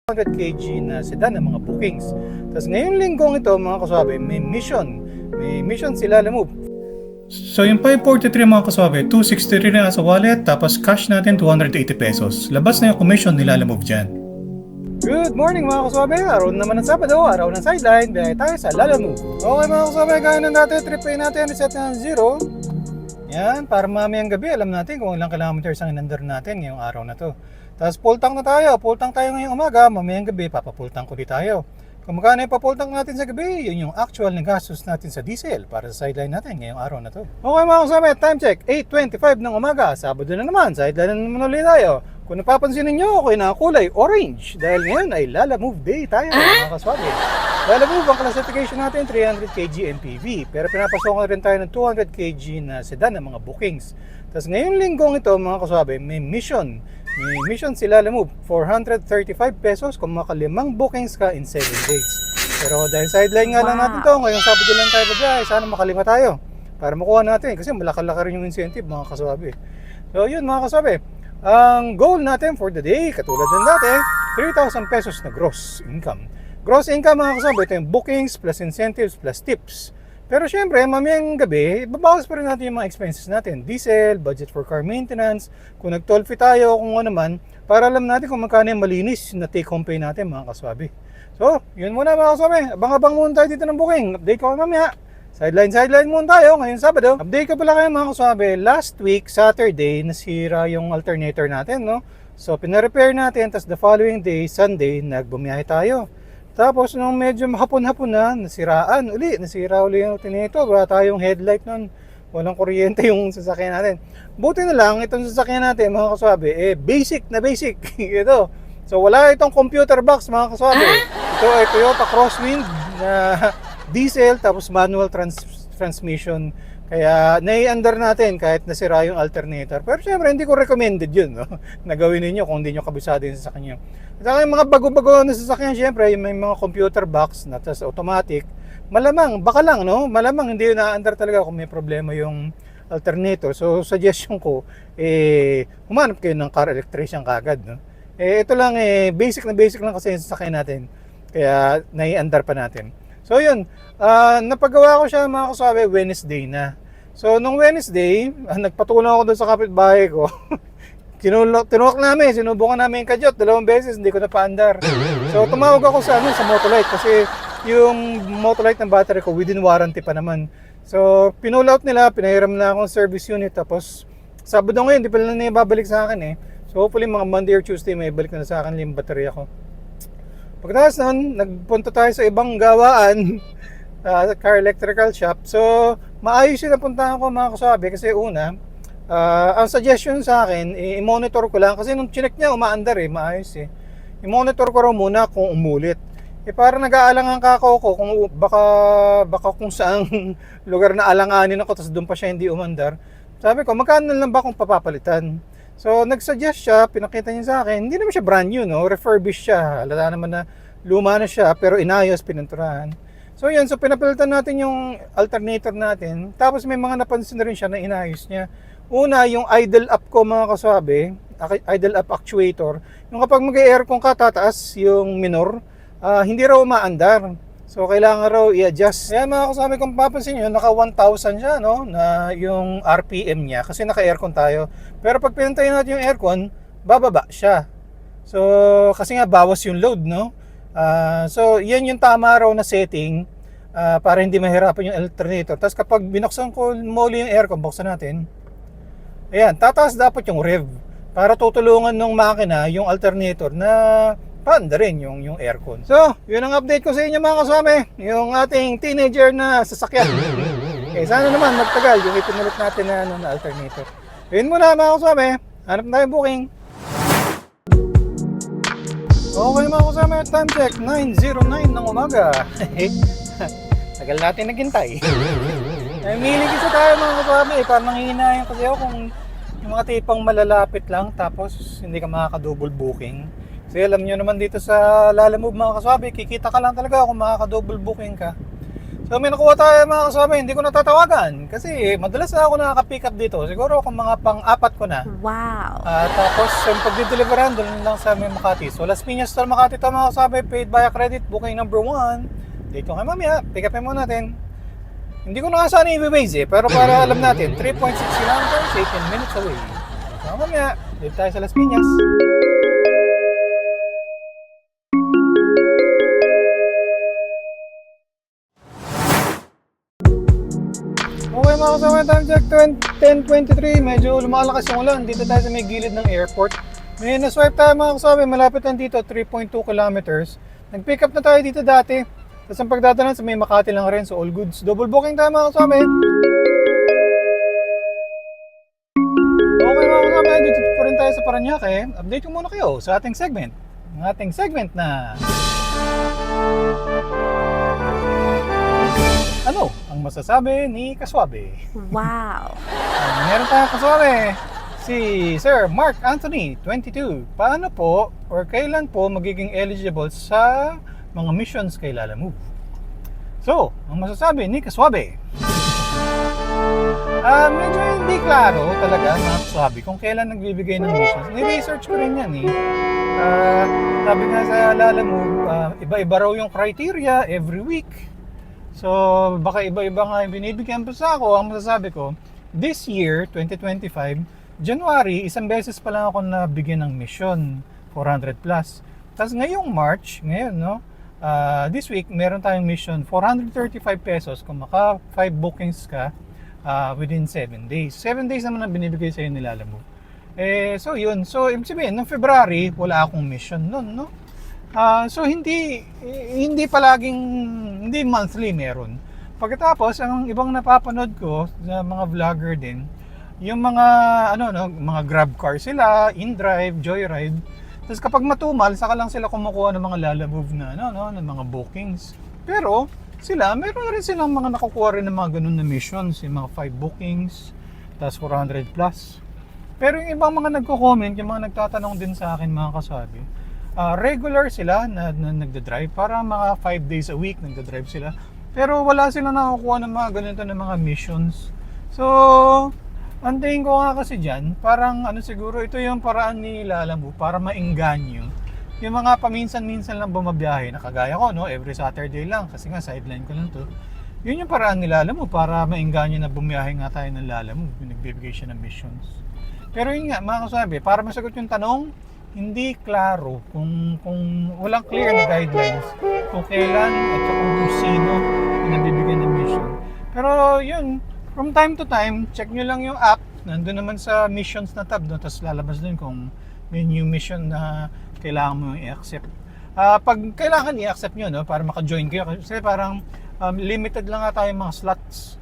200 kg na sedan ng mga bookings. Tapos ngayong linggong ito mga kaswabe, may mission sila Lalamove. So yung 543 mga kaswabe, 263 na sa wallet, tapos cash natin 280 pesos. Labas na yung commission nila Lalamove dyan. Good morning mga kaswabe, araw naman ng Sabado, araw ng sideline, biyahe tayo sa Lalamove. Okay mga kaswabe, gaya ng dati, trip pay natin, reset na ng 0. Yan, para mamayang gabi, alam natin kung ilang kilometers ang inandar natin ngayong araw na to. Tapos full tank na tayo, ngayong umaga, mamayang gabi, papapul tank ulit tayo. Kung magkano yung pa-full tank natin sa gabi, yun yung actual na gastos natin sa diesel para sa sideline natin ngayong araw na to. Okay mga kasama, time check, 8:25 ng umaga, Sabado na naman, sideline na naman ulit tayo. Kung napapansin ninyo, ako ay nakakulay orange dahil ngayon ay Lalamove Day tayo mga kaswabe. Lalamove ang classification natin 300 kg MPV, pero pinapasokan rin tayo ng 200 kg na sedan ng mga bookings. Tapos ngayong linggong ito mga kaswabe, may mission sila Lalamove, 435 pesos kung makalimang bookings ka in 7 days. Pero dahil sideline nga lang natin to, ngayong Sabado lang tayo babiyahe, sana makalima tayo para makuha natin kasi malaki-laki rin yung incentive mga kaswabe. So yun mga kaswabe, ang goal natin for the day, katulad ng dati, 3,000 pesos na gross income. Gross income mga kaswabe, ito yung bookings plus incentives plus tips. Pero syempre, mamayang gabi, babawas pa rin natin yung mga expenses natin. Diesel, budget for car maintenance, kung nag-toll fee tayo, kung ano naman, para alam natin kung magkano yung malinis na take-home pay natin mga kaswabe. So, yun muna mga kaswabe. Abang-abang muna tayo dito ng booking. Update ko mamaya. Sideline muna tayo ngayong Sabado. Update ko pala kayo mga kaswabe. Last week, Saturday, nasira yung alternator natin, no? So, pina-repair natin, tapos the following day, Sunday, nagbumiyahe tayo. Tapos nung medyo hapon-hapon na, nasira uli yung alternator. Wala tayong headlight nun. Walang kuryente yung sasakyan natin. Buti na lang, itong sasakyan natin, mga kaswabe, basic na basic. Ito. So wala itong computer box, mga kaswabe. Ito ay Toyota Crosswind na diesel, tapos manual transmission. Kaya nai-under natin kahit nasira yung alternator. Pero syempre, hindi ko recommended yun, no? Na gawin ninyo kung hindi nyo kabisado yung sasakyan nyo. At saka yung mga bago-bago na sasakyan, syempre, may mga computer box na tas automatic. Malamang, baka lang, no? Malamang hindi yun na-under talaga kung may problema yung alternator. So, suggestion ko, humanap kayo ng car electrician kagad, no? Ito lang, basic lang kasi yung sasakyan natin. Kaya, nai-under pa natin. So, yun. Napagawa ko siya, mga kaswabe, Wednesday na. So, nung Wednesday, nagpatulong ako doon sa kapitbahay ko. Tinuwak namin, sinubukan namin yung kadyot 2 beses, hindi ko napaandar. So tumawag ako sa Motolite kasi yung Motolite ng battery ko within warranty pa naman. So pinull out nila, pinahiram na akong service unit, tapos Sabado ngayon, hindi pa lang na ibabalik sa akin So hopefully mga Monday or Tuesday may balik na sa akin yung baterya ko. Pagkatapos nun, nagpunta tayo sa ibang gawaan, car electrical shop. So maayos yung napuntahan ko mga kaswabe kasi una, ang suggestion sa akin, i-monitor ko lang kasi nung chinek niya umaandar maayos i-monitor ko raw muna kung umulit. Para nag-aalangan ka ako kung baka kung saang lugar na alanganin ako tapos doon pa siya hindi umandar. Sabi ko, magkano lang ba kung papapalitan? So nag-suggest siya, pinakita niya sa akin, hindi naman siya brand new, no? Refurbished siya. Halata naman na luma na siya pero inayos, pininturahan. So yun, so pinapalitan natin yung alternator natin. Tapos may mga napansin na rin siya na inayos niya. Una, yung idle up ko mga kaswabe, idle up actuator, yung kapag mag-aircon ka, tataas yung minor, hindi raw umaandar. So, kailangan raw i-adjust. Kaya mga kaswabe, kung papansin nyo, naka 1,000 siya, no? Na yung RPM niya, kasi naka-aircon tayo. Pero pag pinantayin natin yung aircon, bababa siya. So, kasi nga bawas yung load, no? So, yan yung tama raw na setting para hindi mahirapan yung alternator. Tapos kapag binuksan ko muli yung aircon, buksan natin, ayan, tataas dapat yung rev para tutulungan ng makina yung alternator na paanda rin yung aircon. So, yun ang update ko sa inyo mga kaswame, yung ating teenager na sasakyan. Okay, sana naman magtagal yung ipinulit natin na alternator. Yun muna mga kaswame, hanap na tayong booking. Okay mga kaswame, time check, 9:09 ng umaga. Tagal natin naghintay. Milig isa tayo mga kaswabe, parang nanghihinayan kasi ako kung yung mga tipang malalapit lang tapos hindi ka makaka-double booking. Kasi alam nyo naman dito sa Lalamove mga kaswabe, kikita ka lang talaga kung makaka-double booking ka. So may nakuha tayo mga kasama, hindi ko natatawagan kasi madalas na ako nakaka-pick up dito. Siguro kung mga pang-apat ko na. Wow. Tapos yung pagdideliveran doon lang sa may Makati. So Las Piñas to Makati to mga kasama, paid via credit, booking number 1. Dito kay mamaya, pick upin mo natin. Hindi ko na nga sana i-base pero para alam natin, 3.6 kilometers, 18 minutes away. So mamaya, dito tayo sa Las Piñas. Okay mga kasama, time check 10:23. Medyo lumalakas yung ulan. Dito tayo sa may gilid ng airport. May na-swipe tayo mga kasama, malapit lang dito, 3.2 kilometers. Nag-pick up na tayo dito dati. Tapos ang pagdadalan sa may Makati lang rin, so all goods. Double booking tayo mga kasama. Okay mga kasama, dito pa rin tayo sa Parañaque. Update ko muna kayo sa ating segment. Ang ating segment na... Ano ang masasabi ni Kaswabe? Wow. Meron tayong kaswabe, si Sir Mark Anthony, 22. Paano po or kailan po magiging eligible sa mga missions kay Lalamove? So, ang masasabi ni Kaswabe, medyo hindi klaro talaga mga kaswabe kung kailan nagbibigay ng missions. Ni-research ko rin yan eh. Sabi nga sa Lalamove, iba-iba raw yung criteria every week. So, baka iba-iba nga yung binibigyan pa sa ako. Ang masasabi ko, this year, 2025, January, isang beses pa lang ako nabigyan ng mission, 400 plus. Tapos ngayong March, no, this week, meron tayong mission, 435 pesos kung maka 5 bookings ka within 7 days. 7 days naman ang binibigay sa'yo ni Lalamove. So yun. So, ibig sabihin, noong February, wala akong mission nun, no? So hindi palaging hindi monthly meron. Pagkatapos ang ibang napapanood ko sa mga vlogger din, yung mga mga grab car sila, in-drive, joyride. Tapos kapag matumal, saka lang sila kumukuha ng mga Lalamove na ng mga bookings. Pero sila, meron rin silang mga nakukuha rin ng mga ganun na missions, yung mga 5 bookings, tapos 400 plus. Pero yung ibang mga nagko-comment, yung mga nagtatanong din sa akin mga kasabi, regular sila na nagda-drive, para mga 5 days a week nagda-drive sila. Pero wala silang nakukuha ng mga ganito na mga missions. So, ang tingin ko nga kasi dyan, parang siguro ito yung paraan ni Lalamove para maengganyo yung mga paminsan-minsan lang bumabiyahe na kagaya ko, no? Every Saturday lang kasi nga sideline ko lang to. Yun yung paraan ni Lalamove para maengganyo na bumiyahe nga tayo ng Lalamove, yung nagbibigay siya ng missions. Pero yun nga, mga kasabi, para masagot yung tanong, hindi klaro kung walang clear na guidelines kung kailan at kung sino yung nabibigyan ng mission. Pero yun, from time to time, check nyo lang yung app. Nandun naman sa missions na tab, no? Tapos lalabas dun kung may new mission na kailangan mo i-accept. Pag kailangan i-accept nyo, no? Para maka-join kayo. Kasi parang limited lang nga tayo mga slots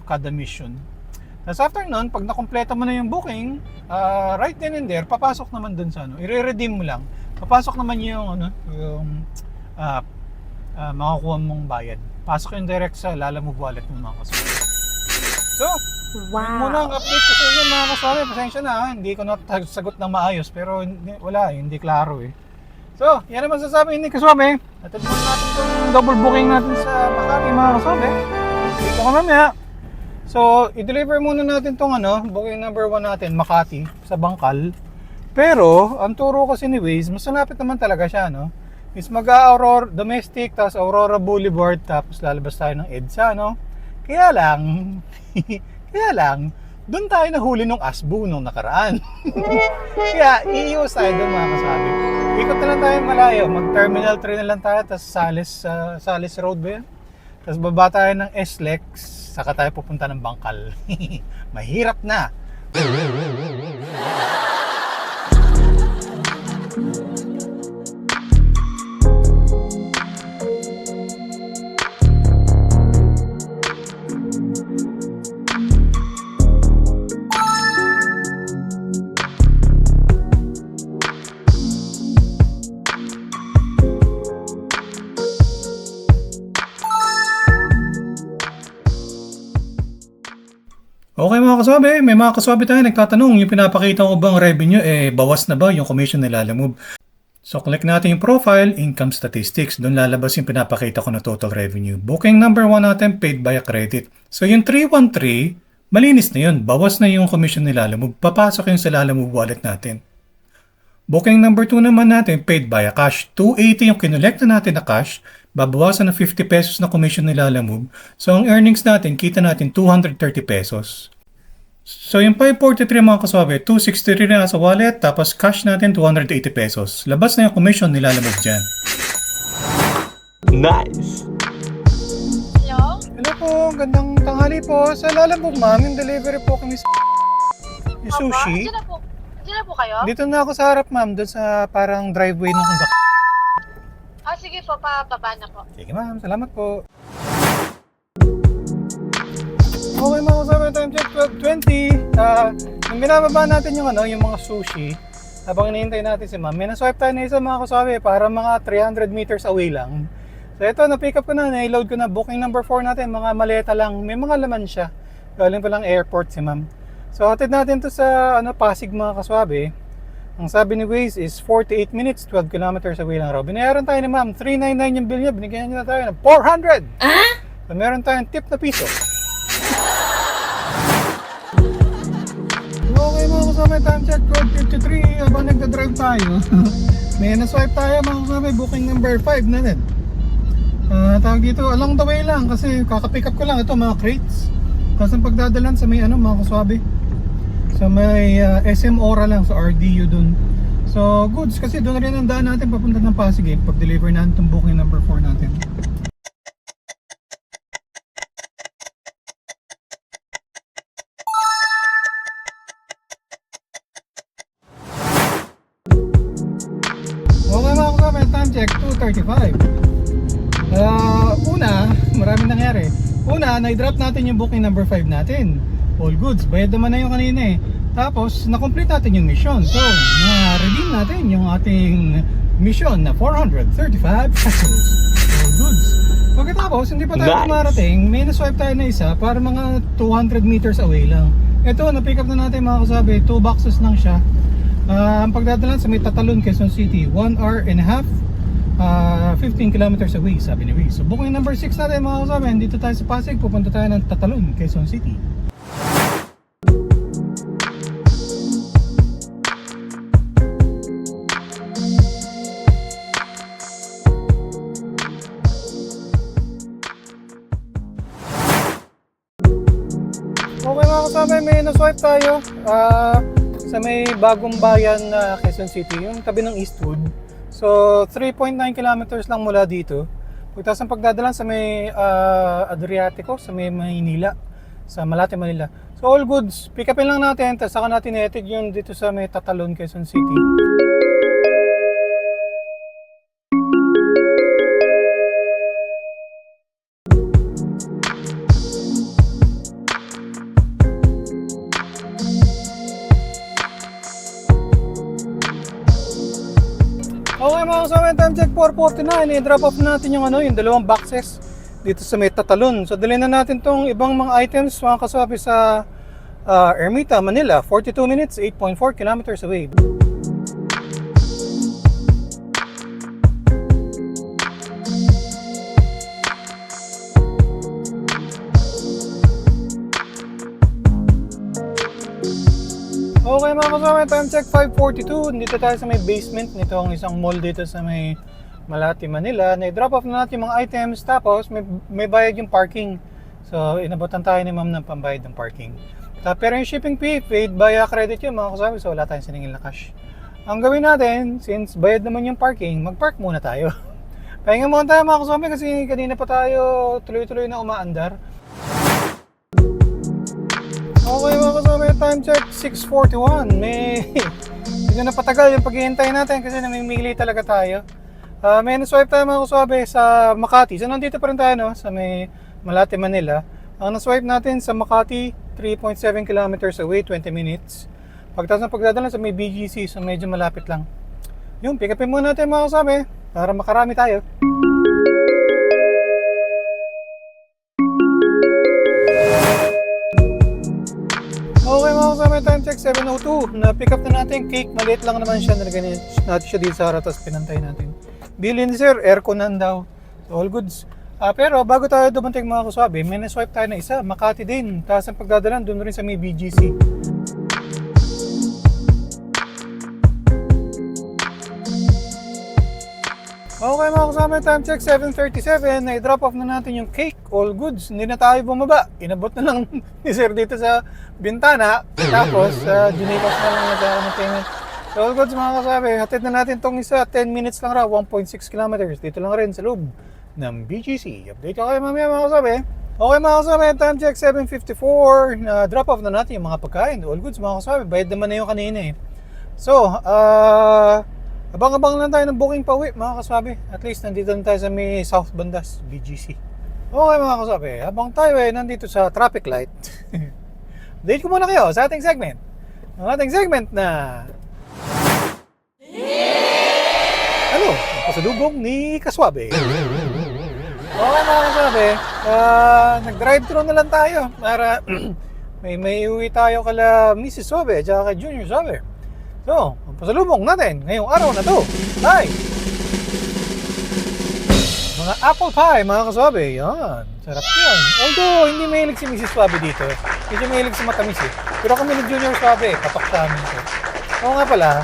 kada mission. Tapos after nun, pag nakompleto mo na yung booking, right then and there, papasok naman dun sa i-redeem mo lang. Papasok naman yung makakuha mong bayad. Pasok yung direct sa Lalamove wallet ng mga kasama. So, wow. muna ang update ko sa inyo mga kasama. Pasensya na, hindi ko nasagot ng maayos, pero hindi klaro eh. So, yan naman sasabihin ni Kaswabe. Atid muna natin itong double booking natin sa Makati mga kasama. Dito ka mamaya. So, i-deliver muna natin tong booking number 1 natin, Makati, sa Bangkal. Pero, ang turo kasi ni Waze, mas malapit naman talaga siya, no? Is mag-Aurora Domestic, tapos Aurora Boulevard, tapos lalabas tayo ng EDSA, no? Kaya lang, doon tayo nahuli nung ASBU nung nakaraan. Kaya, iiwas tayo doon mga kasabi. Ikot na lang tayo malayo, mag-Terminal 3 na lang tayo, tapos Salis Road ba yan? Tapos baba tayo ng SLEX, saka tayo pupunta ng Bangkal. Mahirap na. Okay mga kaswabe, may mga kaswabe tayo nagtatanong, yung pinapakita ko bang revenue, bawas na ba yung commission ni Lalamove? So click natin yung profile, income statistics. Doon lalabas yung pinapakita ko na total revenue. Booking number 1 natin, paid by a credit. So yung 313, malinis na yun. Bawas na yung commission ni Lalamove. Papasok yung sa Lalamove wallet natin. Booking number 2 naman natin, paid by a cash. 280 yung kinolekta natin na cash. Babawasan na 50 pesos na commission ni Lalamove. So ang earnings natin, kita natin 230 pesos. So yung 543 mga kaswabe, 263 na sa wallet, tapos cash natin 280 pesos. Labas na yung commission ni Lalamove dyan. Nice! Hello? Hello po, gandang tanghali po. Sa Lalamove ma'am, yung delivery po kami sa yung sushi. Diyan na po kayo? Dito na ako sa harap ma'am, doon sa parang driveway ng Honda. Sige po, pababa na po. Sige ma'am, salamat po. Okay mga kasama, time check 12:20. Yung binababa natin yung mga sushi, habang hinihintay natin si ma'am, may na-swipe tayo na isa mga kasama para mga 300 meters away lang. So ito, na-pick up ko na, na-load ko na. Booking number 4 natin, mga maleta lang, may mga laman siya. Galing pa lang airport si ma'am. So hatid natin to sa Pasig mga kaswabe. Ang sabi ni Waze is 48 minutes, 12 kilometers away lang raw. Binayaran tayo ni ma'am, 399 yung bill niya, binigyan niya na tayo ng 400! So meron tayong tip na piso. Okay mga kasama, time check 12:53. Habang nagda-drive tayo, may na-swipe tayo mga kasama, booking number 5 na din. Tawag dito, along the way lang kasi kaka-pick up ko lang ito mga crates. Kasi pagdadalan sa may mga kaswabe, sa may SM Ora lang, sa RDU dun. So goods, kasi doon rin ang daan natin papunta ng Pasig pag-deliver natin itong booking number 4 natin. Okay mga kasama, time check 2:35. Una, maraming nangyari. Una, na-drop natin yung booking number 5 natin. All goods, bayad naman na yung kanina Tapos, na-complete natin yung mission. So, na-redeem natin yung ating mission na 435 pesos. All goods. Pagkatapos, hindi pa tayo marating, may na-swipe tayo na isa para mga 200 meters away lang. Ito, na-pick up na natin mga kasabi, 2 boxes lang siya. Ang pagdadalan sa may Tatalon, Quezon City, 1 hour and a half, 15 kilometers away, sabi ni Waze. So booking number 6 natin mga kasama, dito tayo sa Pasig, pupunta tayo ng Tatalon, Quezon City. Okay mga kasama, may na-swipe tayo sa may bagong bayan na Quezon City, yung tabi ng Eastwood. So 3.9 kilometers lang mula dito. Pagtas ang pagdadalan sa may Adriatico, sa may Maynila, sa Malate, Manila. So all goods, pick upin lang natin, tapos saka natin i-head yun dito sa may Tatalon, Quezon City. Okay mga kasama, time check 4:49. I-drop off natin yung yung dalawang boxes dito sa may Tatalon. So dalhin na natin tong ibang mga items mga kasama sa Ermita, Manila. 42 minutes, 8.4 kilometers away. Okay mga kasama, time check 5:42. Dito tayo sa may basement nitong isang mall dito sa may Malate, Manila. Na-drop off na natin yung mga items, tapos may bayad yung parking. So inabutan tayo ni ma'am ng pambayad ng parking. Pero yung shipping fee, paid via credit yun mga kasama, so wala tayong siningil na cash. Ang gawin natin, since bayad naman yung parking, mag-park muna tayo. Pahinga muna tayo mga kasama kasi kanina pa tayo tuloy-tuloy na umaandar. Okay mga kasama, time check 6:41. Hindi na patagal yung paghihintay natin kasi namimili talaga tayo. May na-swipe tayo mga kasama sa Makati. So nandito pa rin tayo sa may Malate, Manila. Ang na-swipe natin sa Makati, 3.7 kilometers away, 20 minutes. Pagtas ng pagdadala sa may BGC, so medyo malapit lang. Yung pick upin muna natin mga kasama para makarami tayo. Okay mga kasama, time check 7:02, na-pick up na natin yung cake. Maliit lang naman siya. Nalagyan natin siya dito sa harap, tapos pinantay natin. Bilhin ni sir, aircon nan daw. So, all goods. Pero bago tayo dumating mga kaswabe, may na-swipe tayo na isa, Makati din. Tapos ang pagdadalan, doon rin sa may BGC. Okay mga kasama, time check 7:37, na-drop off na natin yung cake, all goods, hindi na tayo bumaba. Inabot na lang ni sir dito sa bintana, tapos ginigos na lang na tayo ng payment. So all goods mga kasama, hatid na natin tong isa, 10 minutes lang raw, 1.6 kilometers, dito lang rin sa loob ng BGC. Update ko kayo mamaya mga kasama. Okay mga kasama, time check 7:54, na-drop off na natin yung mga pagkain, all goods mga kasama, bayad naman na yung kanina eh. So, abang-abang lang tayo ng booking pa uwi mga kaswabe. At least nandito na tayo sa may South Bandas, BGC. Okay mga kaswabe, habang tayo nandito sa traffic light, update ko muna kayo sa ating segment. Ang ating segment na ano? Pasalubong ni Kaswabe. Okay mga kaswabe, nag-drive-thru na lang tayo para may uwi tayo kala Mrs. Swabe at kay Junior Swabe. So, ang pasalubong natin ngayong araw na to ay mga apple pie mga kaswabe. Yan, sarap yan. Although, hindi mahilig si Mrs. Swabe dito. Hindi mahilig si matamis eh. Pero kami ni Junior Swabe, papak sa amin ito. Oo nga pala,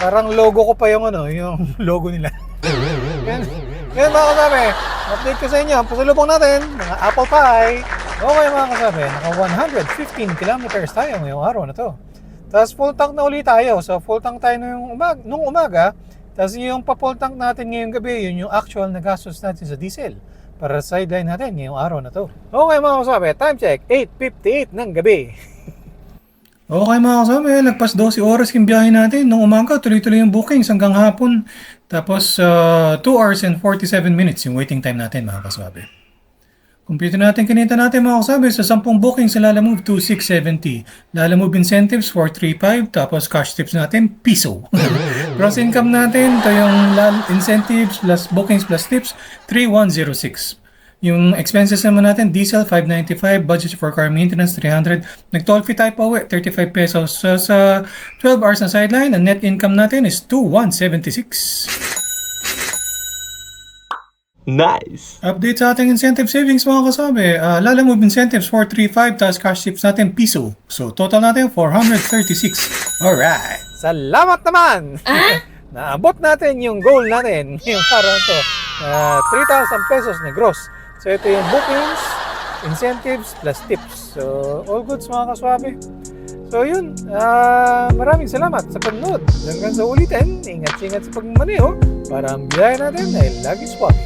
parang logo ko pa yung yung logo nila. Yan mga kaswabe, update ko sa inyo. Ang pasalubong natin, mga apple pie. Okay mga kaswabe, naka 115 kilometers tayo ngayong araw na to. Tapos full tank na ulit tayo. So full tank tayo nung umaga. Tapos yung pa-full tank natin ngayong gabi, yun yung actual na gastos natin sa diesel para sa sideline natin ngayong araw na to. Okay mga kasabi, time check, 8:58 ng gabi. Okay mga kasabi, lagpas 12 oras yung biyahe natin. Nung umaga, tuloy-tuloy yung bookings hanggang hapon. Tapos 2 hours and 47 minutes yung waiting time natin mga kasabi. Computer natin, kinita natin mga kasabi, sa 10 bookings sa Lalamove, 2,670. Lalamove incentives, 435. Tapos cash tips natin, piso. Gross income natin, ito yung incentives plus bookings plus tips, 3,106. Yung expenses naman natin, diesel, 595. Budget for car maintenance, 300. Nag-toll fee tayo pa uwi, 35 pesos. So sa 12 hours na sideline, ang net income natin is 2,176. Nice! Update sa ating incentive savings mga kasabi. Lalamove incentives 435, tapos cash tips natin piso. So total natin 436. Alright! Salamat naman! Naabot natin yung goal natin yung araw to. 3,000 pesos na gross. So ito yung bookings, incentives plus tips. So all goods mga kaswabe. So yun, maraming salamat sa panonood. Hanggang sa ulitin, ingat-ingat sa pagmaneho para ang biyahe natin ay lagi swak.